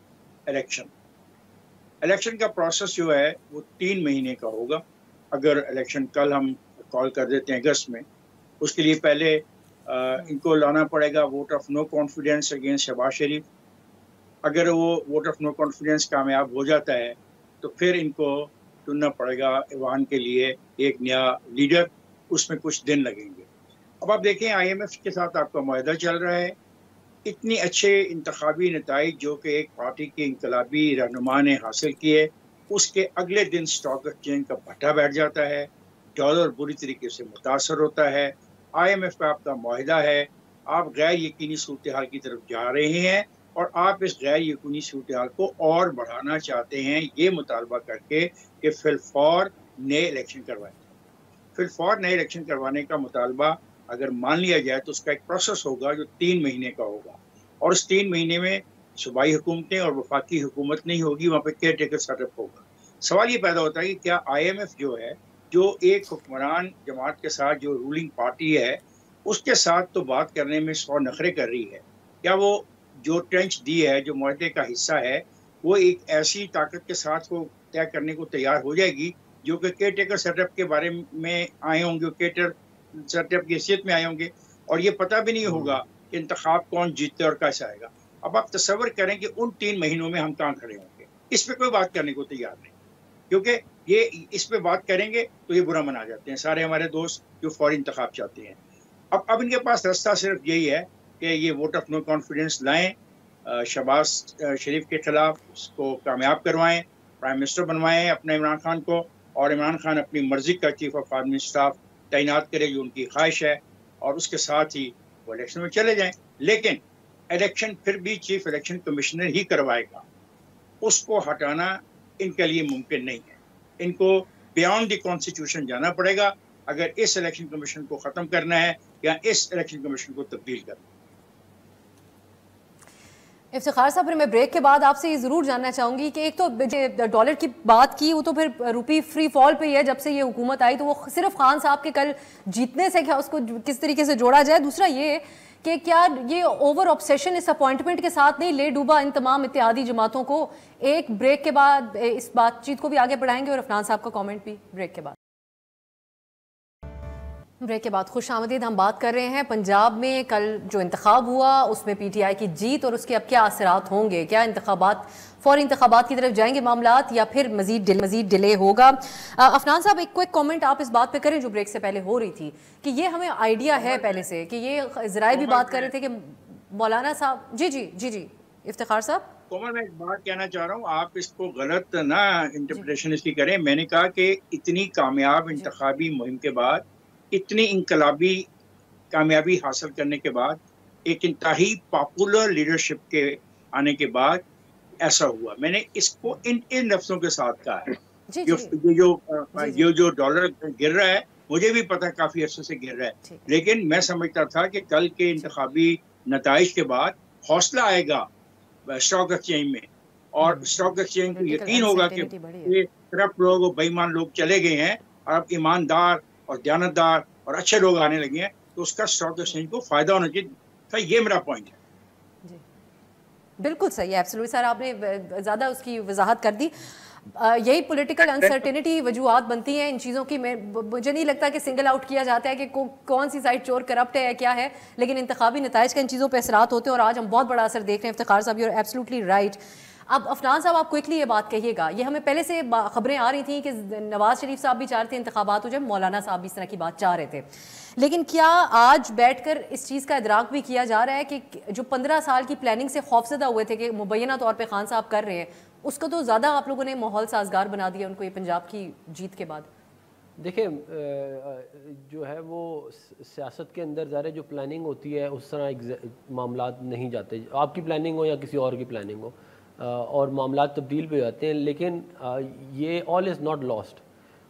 इलेक्शन का प्रोसेस जो है वो 3 महीने का होगा। अगर इलेक्शन कल हम कॉल कर देते हैं अगस्त में, उसके लिए पहले इनको लाना पड़ेगा vote of no confidence against Shahbaz Sharif. अगर वो वोट ऑफ नो कॉन्फिडेंस कामयाब हो जाता है तो फिर इनको चुनना पड़ेगा ऐवान के लिए एक नया लीडर, उसमें कुछ दिन लगेंगे। अब आप देखें, IMF के साथ आपका मुआहदा चल रहा है, इतनी अच्छे इंतखाबी नताइज जो कि एक पार्टी के इनकलाबी रहनुमा ने हासिल किए, उसके अगले दिन स्टॉक एक्सचेंज का भट्टा बैठ जाता है, डॉलर बुरी तरीके से मुतासर होता है, IMF का आपका मुआहदा है, आप गैर यकीनी सूरत हाल की तरफ जा रहे हैं और आप इस गैर यकीनी सूरत हाल को और बढ़ाना चाहते हैं, ये मुतालबा करके कि फिलफौर नए इलेक्शन करवाएं। फिलफौर नए इलेक्शन करवाने का मुतालबा अगर मान लिया जाए तो उसका एक प्रोसेस होगा जो 3 महीने का होगा और उस 3 महीने में सूबाई हुकूमतें और वफाकी हुकूमत नहीं होगी, वहाँ पे केयर टेकर सेटअप होगा। सवाल ये पैदा होता है कि क्या IMF जो है, जो एक हुक्मरान जमात के साथ जो रूलिंग पार्टी है, उसके साथ तो बात करने में 100 नखरे कर रही है, क्या वो जो ट्रेंच दी है, जो मुआहदे का हिस्सा है, वो एक ऐसी ताकत के साथ को तय करने को तैयार हो जाएगी जो कि केयर टेकर सेटअप के बारे में आए होंगे, केयर सेटअप की हैसियत में आए होंगे और ये पता भी नहीं होगा कि इंतखाब कौन जीतते और कैसे आएगा। अब आप तसव्वुर करें कि उन 3 महीनों में हम कहाँ खड़े होंगे। इस पर कोई बात करने को तैयार नहीं, क्योंकि ये इस पे बात करेंगे तो ये बुरा मना जाते हैं सारे हमारे दोस्त जो फौरी इंतखाब चाहते हैं। अब इनके पास रास्ता सिर्फ यही है कि ये वोट ऑफ नो कॉन्फिडेंस लाएं, शहबाज शरीफ के खिलाफ उसको कामयाब करवाएं, प्राइम मिनिस्टर बनवाएं अपने इमरान खान को, और इमरान खान अपनी मर्जी का चीफ ऑफ आर्मी स्टाफ तैनात करे जो उनकी ख्वाहिश है, और उसके साथ ही वो इलेक्शन में चले जाएं। लेकिन इलेक्शन फिर भी चीफ इलेक्शन कमिश्नर ही करवाएगा, उसको हटाना इनके लिए मुमकिन नहीं है। इनको बियॉन्ड द कॉन्स्टिट्यूशन जाना पड़ेगा अगर इस इलेक्शन कमीशन को ख़त्म करना है या इस इलेक्शन कमीशन को तब्दील करना है। इफ्तिखार साहब, फिर मैं ब्रेक के बाद आपसे ये ज़रूर जानना चाहूँगी कि एक तो डॉलर की बात की, वो तो फिर रुपी फ्री फॉल पे ही है जब से ये हुकूमत आई, तो वो सिर्फ खान साहब के कल जीतने से क्या उसको किस तरीके से जोड़ा जाए। दूसरा ये कि क्या ये ओवर ऑब्सेशन इस अपॉइंटमेंट के साथ नहीं ले डूबा इन तमाम इत्तेहादी जमातों को। एक ब्रेक के बाद इस बातचीत को भी आगे बढ़ाएंगे और अफनान साहब का कमेंट भी ब्रेक के बाद। ब्रेक के बाद खुश आमदीद। हम बात कर रहे हैं पंजाब में कल जो इंतखाब हुआ उसमें पीटीआई की जीत और उसके अब क्या असरात होंगे, क्या इंतखाबात फौरी इंतखाबात की तरफ जाएंगे मामलात या फिर मजीद डिले होगा। अफनान साहब एक क्विक कमेंट आप इस बात पे करें जो ब्रेक से पहले हो रही थी कि ये हमें आइडिया है पहले से कि ये ज़राए भी बात कर रहे थे कि मौलाना साहब जी इफ्तिखार साहब। कोमल, मैं एक बात कहना चाह रहा हूँ, आप इसको गलत ना इंटरप्रिटेशन इसकी करें। मैंने कहा कि इतनी कामयाब इंतखाबी मुहिम के बाद, इतनी इनकलाबी कामयाबी हासिल करने के बाद, एक इंतहाई पॉपुलर लीडरशिप के आने के बाद ऐसा हुआ। मैंने इसको इन लफ्जों के साथ कहा है। जो डॉलर गिर रहा है मुझे भी पता है, काफी अर्से से गिर रहा है, लेकिन मैं समझता था कि कल के इंतखाबी नताइज के बाद हौसला आएगा स्टॉक एक्सचेंज में, और स्टॉक एक्सचेंज को यकीन होगा कि ये करप्ट लोग और बेईमान लोग चले गए हैं और अब ईमानदार और दयानतदार और अच्छे लोग आने लगे हैं, तो उसका स्टॉक एक्सचेंज को फायदा होना चाहिए। ये मेरा पॉइंट है। बिल्कुल सही है, एब्सोल्युटली सर, आपने ज़्यादा उसकी वजाहत कर दी। यही पॉलिटिकल अनसर्टेनिटी वजूहात बनती हैं इन चीज़ों की। मुझे नहीं लगता कि सिंगल आउट किया जाता है कि कौन सी साइड चोर करप्ट है या क्या है, लेकिन इंतखाबी नताइज का इन चीज़ों पर असरात होते हैं और आज हम बहुत बड़ा असर देख रहे हैं। इफ्तिखार साहब, यू आर एब्सोल्युटली राइट। अब अफनान साहब आप क्विकली ये बात कहिएगा, ये हमें पहले से खबरें आ रही थी कि नवाज शरीफ साहब भी चाह रहे थे इंतखाबात हो जाए, मौलाना साहब भी इस तरह की बात चाह रहे थे, लेकिन क्या आज बैठकर इस चीज़ का इदराक भी किया जा रहा है कि जो 15 साल की प्लानिंग से खौफजदा हुए थे कि मुबैना तौर पे खान साहब कर रहे हैं, उसको तो ज़्यादा आप लोगों ने माहौल साजगार बना दिया उनको ये पंजाब की जीत के बाद? देखिए, जो है वो सियासत के अंदर ज़ाहिर जो प्लानिंग होती है उस तरह मामलात नहीं जाते। आपकी प्लानिंग हो या किसी और की प्लानिंग हो, और मामलात तब्दील भी हो जाते हैं, लेकिन ये ऑल इज़ नॉट लॉस्ट।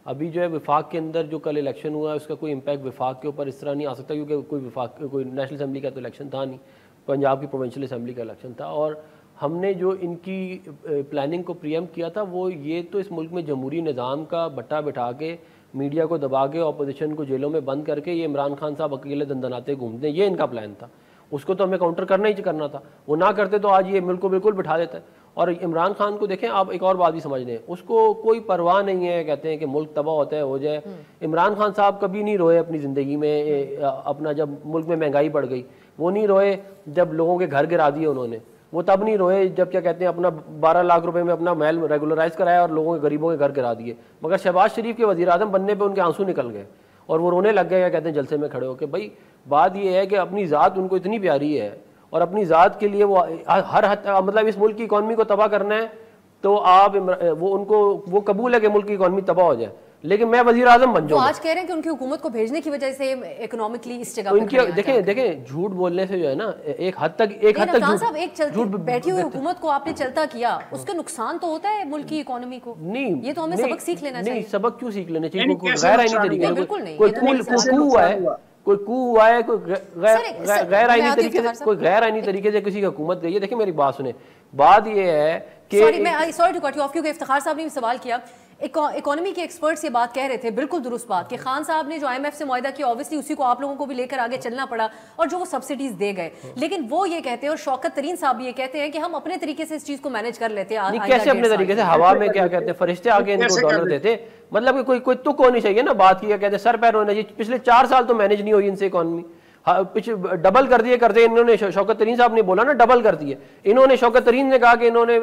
अभी जो है विफाक के अंदर जो कल इलेक्शन हुआ है उसका कोई इम्पैक्ट विफाक के ऊपर इस तरह नहीं आ सकता, क्योंकि कोई नेशनल असम्बली का तो इलेक्शन था नहीं, पंजाब की प्रोविंशियल असम्बली का इलेक्शन था। और हमने जो इनकी प्लानिंग को प्रीएम्प्ट किया था वो ये तो इस मुल्क में जमहूरी निज़ाम का बट्टा बिठा के, मीडिया को दबा के, अपोजिशन को जेलों में बंद करके ये इमरान खान साहब अकेले दंदनाते घूमते हैं, ये इनका प्लान था। उसको तो हमें काउंटर करना ही करना था, वो ना करते तो आज ये मुल्क को बिल्कुल बिठा देता है। और इमरान खान को देखें आप, एक और बात भी समझ लें, उसको कोई परवाह नहीं है, कहते हैं कि मुल्क तबाह होता है हो जाए। इमरान खान साहब कभी नहीं रोए अपनी ज़िंदगी में, अपना जब मुल्क में महंगाई बढ़ गई वो नहीं रोए, जब लोगों के घर गिरा दिए उन्होंने वो तब नहीं रोए, जब क्या कहते हैं अपना 12 लाख रुपए में अपना महल रेगुलराइज कराया और लोगों के गरीबों के घर गिरा दिए। मगर शहबाज शरीफ के वज़ीर आज़म बनने पे उनके आंसू निकल गए और वो रोने लग गए, क्या कहते हैं जलसे में खड़े होकर। भाई बात ये है कि अपनी ज़ात उनको इतनी प्यारी है और अपनी ज़ात के लिए वो हर मतलब इस मुल्क की इकॉनमी को तबाह करना है, तो आप वो कबूल है कि मुल्क की इकॉनमी तबाह हो जाए, लेकिन मैं वजीर आजम बन जाऊँ। आज कह रहे हैं कि उनकी हुकूमत को भेजने की वजह से इकोनॉमिकली इस जगह पे देखें झूठ बोलने से जो है ना एक हद तक झूठ बैठी हुई हुकूमत को आपने चलता किया, उसका नुकसान तो होता है मुल्क की इकोनॉमी को। नहीं, ये तो हमें सबक सीख लेना चाहिए। सबक क्यों सीख लेना चाहिए? गैर आईनी तरीके से कोई कू हुआ है, कोई गैर आईनी तरीके से किसी की हुकूमत गई है। देखिए मेरी बात सुने, बात ये है कि sorry to cut you off, क्योंकि इफ्तिखार साहब ने सवाल किया, इकोनॉमी के एक्सपर्ट्स ये बात कह रहे थे, बिल्कुल दुरुस्त बात, कि खान साहब ने जो IMF से मुआहदा किया ऑब्वियसली उसी को आप लोगों को भी लेकर आगे चलना पड़ा और जो वो सब्सिडीज दे गए, लेकिन वो ये कहते हैं और शौकत तरीन साहब ये कहते हैं कि हम अपने तरीके से इस चीज को मैनेज कर लेते हैं। कैसे अपने तरीके से? हवा में क्या कहते हैं फरिश्ते आगे इनको डॉलर देते, मतलब कोई तुक होनी चाहिए ना बात की, क्या कहते हैं सर पैर होना चाहिए। पिछले 4 साल तो मैनेज नहीं हुई इनसे इकोनॉमी, डबल कर दिए करते इन्होंने। शौकत तरीन साहब ने बोला ना डबल कर दिए इन्होंने। शौकत तरीन ने कहा कि इन्होंने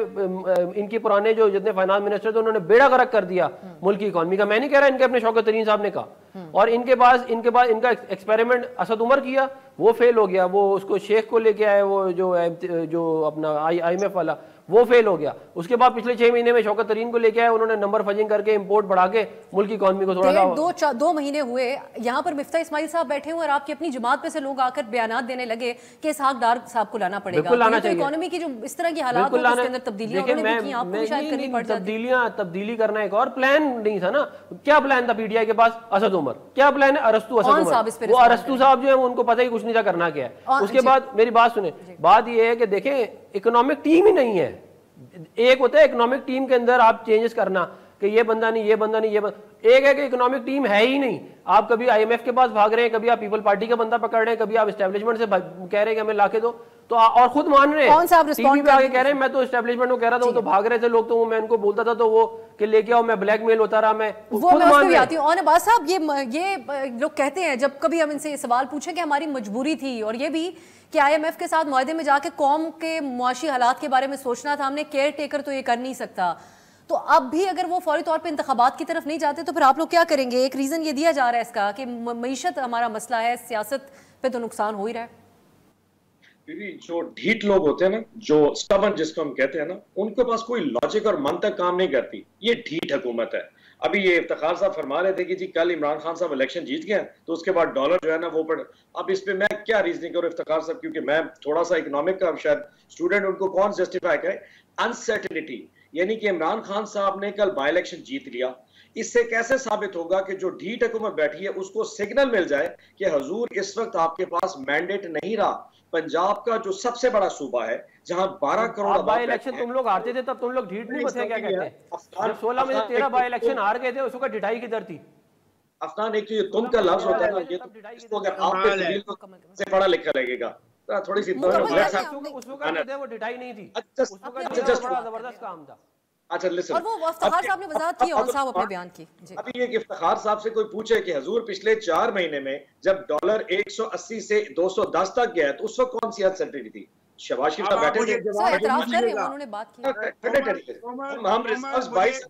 इनके पुराने जो जितने फाइनेंस मिनिस्टर थे उन्होंने बेड़ा गर्क कर दिया मुल्क की इकोनॉमी का। मैं नहीं कह रहा, इनके अपने शौकत तरीन साहब ने कहा। और इनके पास इनका एक्सपेरिमेंट असद उमर किया, वो फेल हो गया। वो उसको शेख को लेके आए, वो जो अपना IMF वाला, वो फेल हो गया। उसके बाद पिछले 6 महीने में शौकत तरीन को लेके आए, उन्होंने नंबर फजिंग करके इंपोर्ट बढ़ा के मुल्क की इकोनॉमी को थोड़ा 2 महीने हुए यहाँ पर मिफ्ता इस्माइल साहब बैठे हुए और आपकी अपनी जमात पे से लोग आकर बयानात देने लगे कि इसहाक डार साहब को लाना पड़ेगा। बिल्कुल लाना चाहिए। इकोनॉमी की जो इस तरह की हालात उसके अंदर तब्दीली करना एक और प्लान नहीं था ना। क्या प्लान था PTI के पास? असद उमर। क्या प्लान है? अरस्तु असद उमर। वो अरस्तु साहब जो है उनको पता ही कुछ नहीं था करना क्या है। उसके बाद मेरी बात सुने, बात ये है कि देखें इकोनॉमिक टीम ही नहीं है। एक होता है इकोनॉमिक टीम के अंदर आप चेंजेस करना कि ये बंदा नहीं, ये बंदा नहीं, एक है कि इकोनॉमिक टीम है ही नहीं। आप कभी IMF के पास भाग रहे हैं, कभी आप पीपल पार्टी का बंदा पकड़ रहे हैं, कभी आप एस्टेब्लिशमेंट से कह रहे हैं कि हमें लाके दो। तो और खुद मान रहे कौन सा आप टीवी पे आगे कह रहे हैं मैं तो एस्टेब्लिशमेंट को कह रहा था, वो तो भाग रहे थे लोग, तो वो मैं उनको बोलता था तो वो कि लेके आओ, मैं ब्लैकमेल होता रहा, मैं वो मैं उस पे भी आती हूँ। और नवाज साहब ये लोग कहते हैं, जब कभी हम इनसे सवाल पूछें कि हमारी मजबूरी थी, और ये भी कि IMF के साथ मुआहदे में जाके कौम के मुआशी हालात के बारे में सोचना था, हमने केयर टेकर तो ये कर नहीं सकता, तो अब भी अगर वो फौरी तौर पे इंतखाबात की तरफ नहीं जाते तो फिर आप लोग क्या करेंगे? एक रीजन ये दिया जा रहा है इसका कि मईशत हमारा मसला है, सियासत पे तो नुकसान हो ही रहा है। जो ढीठ लोग होते हैं ना, जो स्टबर्न जिसको हम कहते हैं ना, उनके पास कोई लॉजिक और मंतक काम नहीं करती। ये ढीठ हुकूमत है। अभी ये इफ्तिखार साहब फरमा रहे थे कि जी कल इमरान खान साहब इलेक्शन जीत गए तो उसके बाद डॉलर जो है ना वो पड़। अब इस पे मैं क्या रीजनिंग करूं इफ्तिखार साहब, क्योंकि मैं थोड़ा सा इकोनॉमिक का शायद स्टूडेंट, उनको कौन जस्टिफाई करे। अनसर्टेनिटी, यानी कि इमरान खान साहब ने कल बाई इलेक्शन जीत लिया, इससे कैसे साबित होगा कि जो ढीठ हुकूमत बैठी है उसको सिग्नल मिल जाए कि हजूर इस वक्त आपके पास मैंडेट नहीं रहा। पंजाब का जो सबसे बड़ा सूबा है जहां 12 करोड़ बाई इलेक्शन तुम लोग हारते थे तब तुम लोग ढीठ नहीं बचे? क्या कहते हैं जब 16 में से 13 बाई इलेक्शन हार गए थे, उसको ढिठाई किधर थी? अफनान, एक तो ये तुम का लफ्ज होता है ना, ये इसको अगर आपके जलील को से पढ़ा लिखा लगेगा थोड़ी सी उस वक्त वो ढिठाई नहीं थी, उस वक्त बड़ा जबरदस्त काम था। अच्छा लिसन, और वो इफ्तिखार साहब ने वजाहत की और साहब अपने बयान की। अभी ये इफ्तिखार साहब से कोई पूछे कि हजूर पिछले 4 महीने में जब डॉलर 180 से 210 तक गया तो उस वक्त कौन सी अनसर्टेनिटी थी? शहबाज शरीफ साहब बैठे थे, उन्होंने बात की। हम रिजर्व्स 22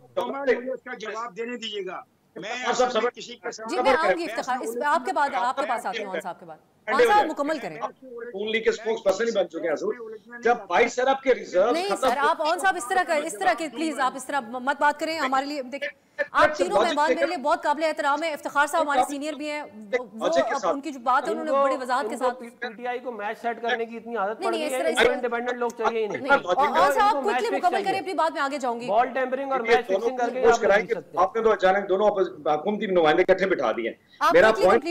जवाब देने दीजिएगा। मैं सब जी मैं आऊंगी इफ्तिखार, इस आपके बाद आपके पास आती हूँ साहब के बाद। साहब मुकम्मल करें। ओनली के स्पोक्स पर्सन ही बन चुके हैं हजूर। जब 22 अरब के रिजर्व नहीं सर, आप ऑन साहब इस तरह के प्लीज आप इस तरह मत बात करें हमारे लिए। देखिए आप तीनों मेहमान मेरे लिए बहुत काबिल एहतराम है। इफ्तिखार साहब हमारे सीनियर भी हैं, वो उनकी जो बात है उन्होंने बड़ी वजाहत के साथ। पीटीआई को मैच सेट करने की इतनी आदत पड़ गई है, इंडिपेंडेंट लोग चाहिए ही नहीं। और साहब क्विकली मुकम्मल करें अपनी बात में आगे जाऊंगी। बॉल टेम्परिंग और मैच फिक्सिंग करके आपने तो अचानक दोनों हुकूमती नुमाइंदे इकट्ठे बिठा दिए। मेरा पॉइंट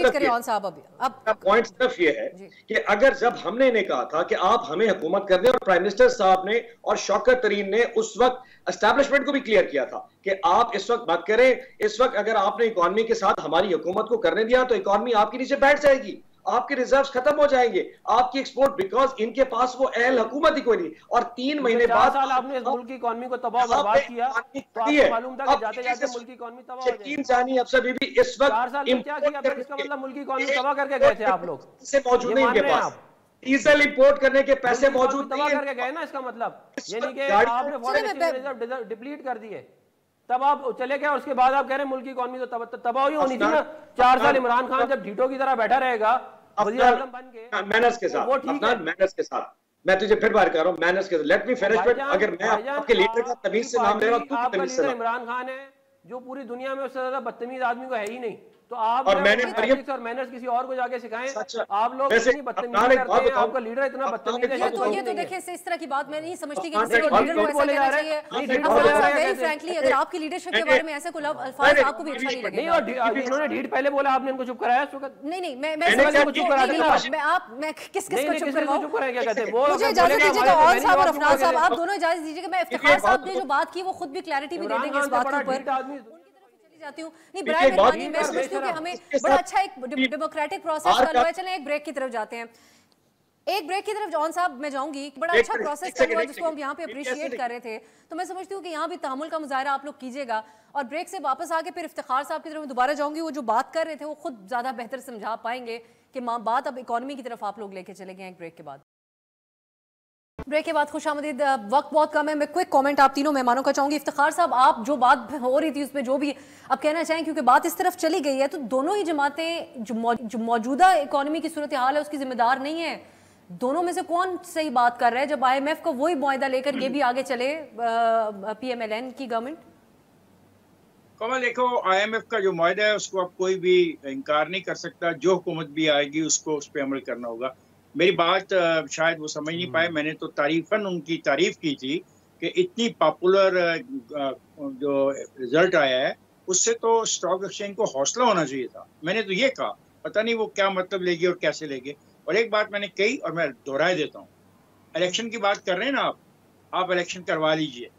सिर्फ ये है कि अगर जब हमने इन्हें कहा था कि आप हमें हुकूमत कर दें, और प्राइम मिनिस्टर साहब ने और शौकत तरीन ने उस वक्त एस्टैब्लिशमेंट को भी क्लियर किया था कि आप इस वक्त बात करें, इस वक्त अगर आपने इकोनॉमी के साथ हमारी हुकूमत को करने दिया तो इकोनॉमी आपके नीचे बैठ जाएगी, आपके रिजर्व्स खत्म हो जाएंगे, आपकी एक्सपोर्ट, बिकॉज इनके पास वो अहल हुकूमत ही कोई नहीं। और 3 महीने बाद आपने इस मुल्क की इकोनॉमी को तबाह बर्बाद किया, तो आपको मालूम था कि जाते जाते मुल्क की इकोनॉमी तबाह हो जाएगी। जानी अफसर बीबी इस वक्त 4 साल में क्या किया? फिर इसका मतलब मुल्क की इकोनॉमी तबाह करके गए थे आप लोग? से मौजूद नहीं इनके पास, डीजल इंपोर्ट करने के पैसे मौजूद तबाह करके गए ना, इसका मतलब ये नहीं कि आपने फॉरेन एक्सचेंज रिजर्व डिप्लीट कर दिए तब आप चले गए, और उसके बाद आप कह रहे हैं मुल्क की इकोनॉमी तो तबाह ही होनी थी ना। 4 साल इमरान खान जब ढीठों की तरह बैठा रहेगा वज़ीर आज़म बन के मैनर्स के साथ, मैनर्स के साथ, मैं तुझे फिर बार कर रहा हूं मैनर्स के साथ। Let me finish. अगर मैं आपके लीडर का तमीज से नाम ले रहा हूं, तू तमीज से इमरान खान है जो पूरी दुनिया में उससे ज्यादा बदतमीज आदमी को है ही नहीं, तो आप और मैंने और मैनर्स किसी और को जाके सिखाएं। आप लोग इतनी बदतमीजी करते हैं, आपका लीडर इतना बदतमीज है। ये तो देखिए इस तरह की बात मैं नहीं समझती कि किसी को लीडर को ऐसा कहना चाहिए। वेरी फ्रैंकली अगर आपकी लीडरशिप के बारे में ऐसे कोई अल्फाज आपको भी अच्छा नहीं लगेगा। नहीं, और इन्होंने ढीठ पहले बोला, आपने इनको चुप कराया। नहीं मैं चुप करा दूंगा। मैं किस को चुप करवाऊं? चुप कराएंगे कहते हैं वो। मुझे इजाजत दीजिएगा और साहब और अफनान साहब, आप दोनों इजाजत दीजिएगा। मैं इफ्तिखार साहब ने जो बात की वो खुद भी क्लैरिटी भी दे देंगे इस बात के ऊपर। जाती हूँ नहीं, बराए मेहरबानी मैं समझती हूँ कि हमें बड़ा अच्छा एक डेमोक्रेटिक प्रोसेस चल रहा है। चलें एक ब्रेक की तरफ जाते हैं, एक ब्रेक की तरफ जॉन साहब मैं जाऊंगी। बड़ा अच्छा प्रोसेस चल रहा है जिसको हम यहाँ पे अप्रिशिएट कर रहे थे, तो मैं समझती हूँ कि यहाँ भी तहमुल का मुजाहरा आप लोग कीजिएगा। और ब्रेक से वापस आके फिर इफ्तिखार साहब की तरफ दोबारा जाऊंगी। वो जो बात कर रहे थे वो खुद ज्यादा बेहतर समझा पाएंगे कि बात अब इकोनॉमी की तरफ आप लोग लेके चले गए। एक ब्रेक के बाद खुशामदीद। वक्त बहुत कम है, मैं क्विक कमेंट आप तीनों मेहमानों का चाहूंगी। इफ्तिखार साहब, आप जो बात हो रही थी उसमें जो भी आप कहना चाहें, क्योंकि बात इस तरफ चली गई है, तो दोनों ही जमातें जो मौजूदा इकोनॉमी की सूरत हाल है उसकी जिम्मेदार नहीं है। दोनों में से कौन सही बात कर रहा है जब IMF का वही मुआहदा लेकर ये भी आगे चले PMLN की गवर्नमेंट? कमल देखो, IMF का जो मुआहदा है उसको अब कोई भी इनकार नहीं कर सकता। जो हुकूमत भी आएगी उसको उस पर अमल करना होगा। मेरी बात शायद वो समझ नहीं पाए। मैंने तो तारीफन उनकी तारीफ की थी कि इतनी पॉपुलर जो रिजल्ट आया है उससे तो स्टॉक एक्सचेंज को हौसला होना चाहिए था। मैंने तो ये कहा, पता नहीं वो क्या मतलब लेगी और कैसे लेंगे। और एक बात मैंने कही और मैं दोहराए देता हूँ, इलेक्शन की बात कर रहे हैं ना आप इलेक्शन करवा लीजिए,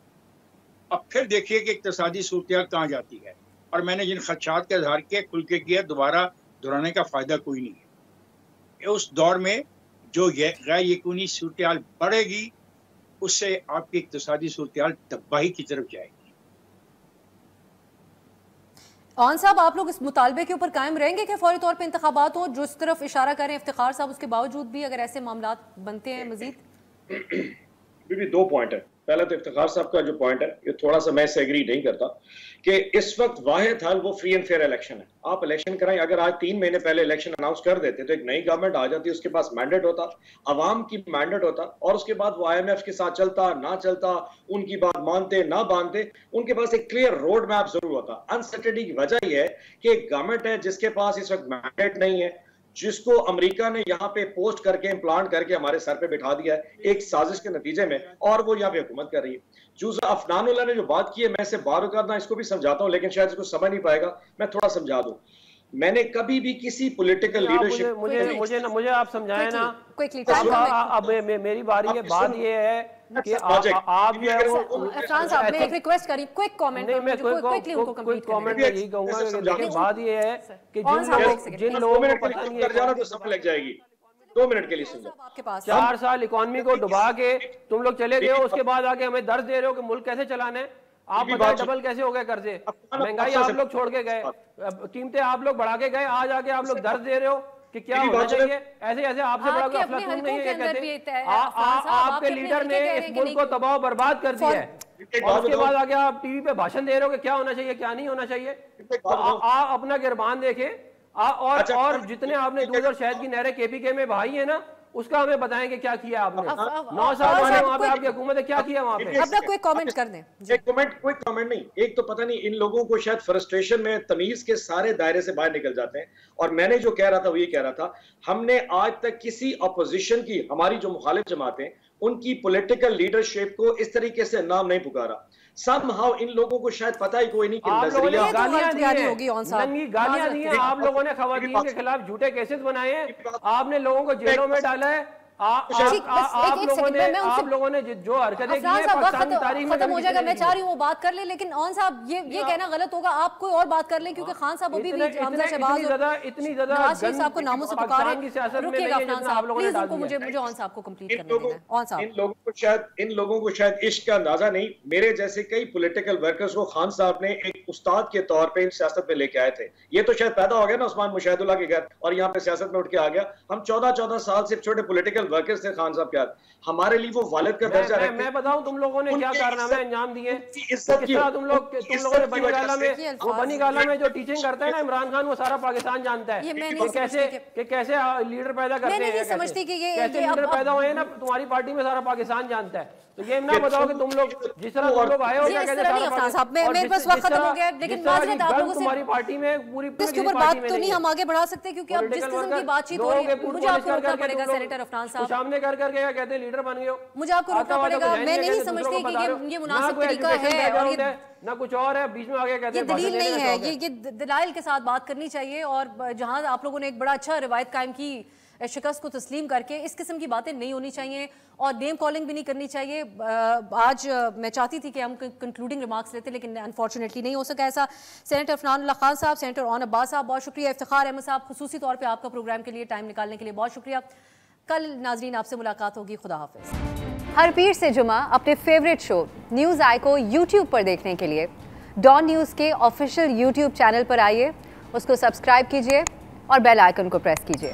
अब फिर देखिए कि इक्तिसादी सूरत कहाँ जाती है। और मैंने जिन खदशात का इजहार किया खुल के किया, दोबारा दोहराने का फायदा कोई नहीं है। उस दौर में जो गैर यकीनी सूरत बढ़ेगी उससे आपकी इक्तिसादी सूरत तबाही की तरफ जाएगी। ऑन साहब, आप लोग इस मुतालबे के ऊपर कायम रहेंगे कि फौरी तौर पे इंतखाबात हो? जिस तरफ इशारा करें इफ्तिखार साहब, उसके बावजूद भी अगर ऐसे मामला बनते हैं मजीद? भी दो पॉइंट है। पहला तो इफ्तिखार साहब का जो पॉइंट है, ये थोड़ा सा मैं इससे एग्री नहीं करता कि इस वक्त वाहिद हल वो फ्री एंड फेयर इलेक्शन है। आप इलेक्शन कराएं। अगर आज 3 महीने पहले इलेक्शन अनाउंस कर देते तो एक नई गवर्नमेंट आ जाती, उसके पास मैंडेट होता, अवाम की मैंडेट होता, और उसके बाद वो IMF के साथ चलता ना चलता, उनकी बात मानते ना मानते, उनके पास एक क्लियर रोड मैप जरूर होता। अनसर्टेनिटी की वजह यह है कि एक गवर्नमेंट है जिसके पास इस वक्त मैंडेट नहीं है, जिसको अमेरिका ने यहाँ पे पोस्ट करके इम्प्लांट करके हमारे सर पे बिठा दिया है एक साजिश के नतीजे में, और वो यहाँ पे हुकूमत कर रही है। जूजा अफनानुल्लाह ने जो बात की है, मैं इसे बार करना इसको भी समझाता हूँ, लेकिन शायद इसको समझ नहीं पाएगा, मैं थोड़ा समझा दूं। मैंने कभी भी किसी पॉलिटिकल लीडरशिप मुझे आप समझाएं ना। अब मेरी बारी है। बात ये है कि आप अफरान साहब, मैं एक रिक्वेस्ट करी, क्विक कमेंट। नहीं, मैं क्विकली उनको कंप्लीट कमेंट में यही कहूंगा कि बात ये है कि जिन लोगों को पता नहीं है जाना तो सब लग जाएगी। 2 मिनट के लिए सुन लो। आपके पास 4 साल इकोनॉमी को डुबा के तुम लोग चले गए हो, उसके बाद आके हमें दर्द दे रहे हो कि मुल्क कैसे चलाना है। आप बताएं डबल कैसे हो गए कर्जे, महंगाई आप लोग छोड़ के गए, कीमतें आप लोग बढ़ा के गए, आज आके आप लोग दर्द दे रहे हो कि क्या होना चाहिए। ऐसे ऐसे आपसे बड़ा कोई अफलातून नहीं है ये कहते। आपके लीडर ने इस मुल्क को तबाह बर्बाद कर दिया है, और उसके बाद आके आप टीवी पे भाषण दे रहे हो कि क्या होना चाहिए क्या नहीं होना चाहिए। तो आप अपना गिरबान देखें, और जितने आपने दूध और शहद की नहरें KPK में बहाई है ना, उसका हमें बताएं कि क्या किया आपने। 9 साल वाले वहाँ पे आपकी हुकूमत ने क्या किया वहाँ पे। अपना क्विक कमेंट कर दें। क्विक कमेंट नहीं, एक तो पता नहीं इन लोगों को शायद फ्रस्ट्रेशन में तमीज के सारे दायरे से बाहर निकल जाते हैं। और मैंने जो कह रहा था वो ये कह रहा था, हमने आज तक किसी अपोजिशन की, हमारी जो मुखालिफ जमातें, उनकी पॉलिटिकल लीडरशिप को इस तरीके से नाम नहीं पुकारा। Somehow इन लोगों को शायद पता ही कोई नहीं कि नजरिया गालियां दी हैं। आप लोगों ने खवातीन के खिलाफ झूठे केसेस बनाए हैं, आपने लोगों को जेलों में डाला है। आप लोगों ने जो हरकतें की हैं पाकिस्तान की तारीख में खत्म हो जाएगा। मैं चाह रही हूँ वो बात कर ले, लेकिन ऑन साहब ये कहना गलत होगा। आप कोई और बात कर लें, क्योंकि खान साहब अभी भी हमजा शहबाज इतनी ज्यादा साहब को नामों से पुकारे। रुकिएगा अफरान साहब, प्लीज उनको मुझे ऑन साहब को कंप्लीट करने देना। ऑन साहब, इन लोगों को शायद इश्क का अंदाजा नहीं। मेरे जैसे कई पॉलिटिकल वर्कर्स को खान साहब ने एक उस्ताद के तौर पे सियासत में लेके आए थे। ये तो शायद पैदा हो गया ना उस्मान मुशाहिदुल्लाह के घर, और यहाँ पे सियासत में उठ के आ गया। हम 14 साल से छोटे पॉलिटिकल वर्कर्स थे खान साहब के हाथ, हमारे लिए वो वालिद का दर्जा रखते। मैं बताऊं तुम लोगों ने क्या कारनामे अंजाम दिए। तुम लोगों ने बनी गाला में जो टीचिंग करता है ना इमरान खान, वो सारा पाकिस्तान जानता है कि कैसे लीडर पैदा करते हैं, कैसे लीडर पैदा हुए ना, तुम्हारी पार्टी में सारा पाकिस्तान जानता है। तो ये ना बताओ कि तुम लोग जिस तरह तुम लोग आए हो, मेरे पास वक्त खत्म हो गया, लेकिन तुम्हारी पार्टी में पूरी बात तो नहीं हम आगे बढ़ा सकते, क्योंकि अब जिस किस्म की बातचीत हो रही है, मुझे आपको रोकना पड़ेगा सेनेटर अफनान साहब। सामने कर करके कहते हैं लीडर बन गए हो, मुझे आपको रोकना पड़ेगा। मैं नहीं समझती कि ये मुनासिब तरीका है, और ये ना कुछ और है, बीच में आगे कहते हैं दलील नहीं है। ये दलाइल के साथ बात करनी चाहिए, और जहां आप लोगों ने एक बड़ा अच्छा रिवायत कायम की शिकस्त को तस्लीम करके, इस किस्म की बातें नहीं होनी चाहिए, और नेम कॉलिंग भी नहीं करनी चाहिए। आज मैं चाहती थी कि हम कंक्लूडिंग रिमार्क्स लेते, लेकिन अनफॉर्चुनेटली नहीं हो सका ऐसा। सेनेटर अफनानुल्लाह खान साहब, सेनेटर ऑन अब्बास साहब, बहुत शुक्रिया। इफ्तिखार अहमद साहब, खुसूसी तौर पर आपका प्रोग्राम के लिए टाइम निकालने के लिए बहुत शुक्रिया। कल नाजरीन आपसे मुलाकात होगी। खुदा हाफिज। हर पीर से जुमा अपने फेवरेट शो न्यूज़ आई को यूट्यूब पर देखने के लिए डॉन न्यूज़ के ऑफिशियल यूट्यूब चैनल पर आइए, उसको सब्सक्राइब कीजिए और बेल आइकन को प्रेस कीजिए।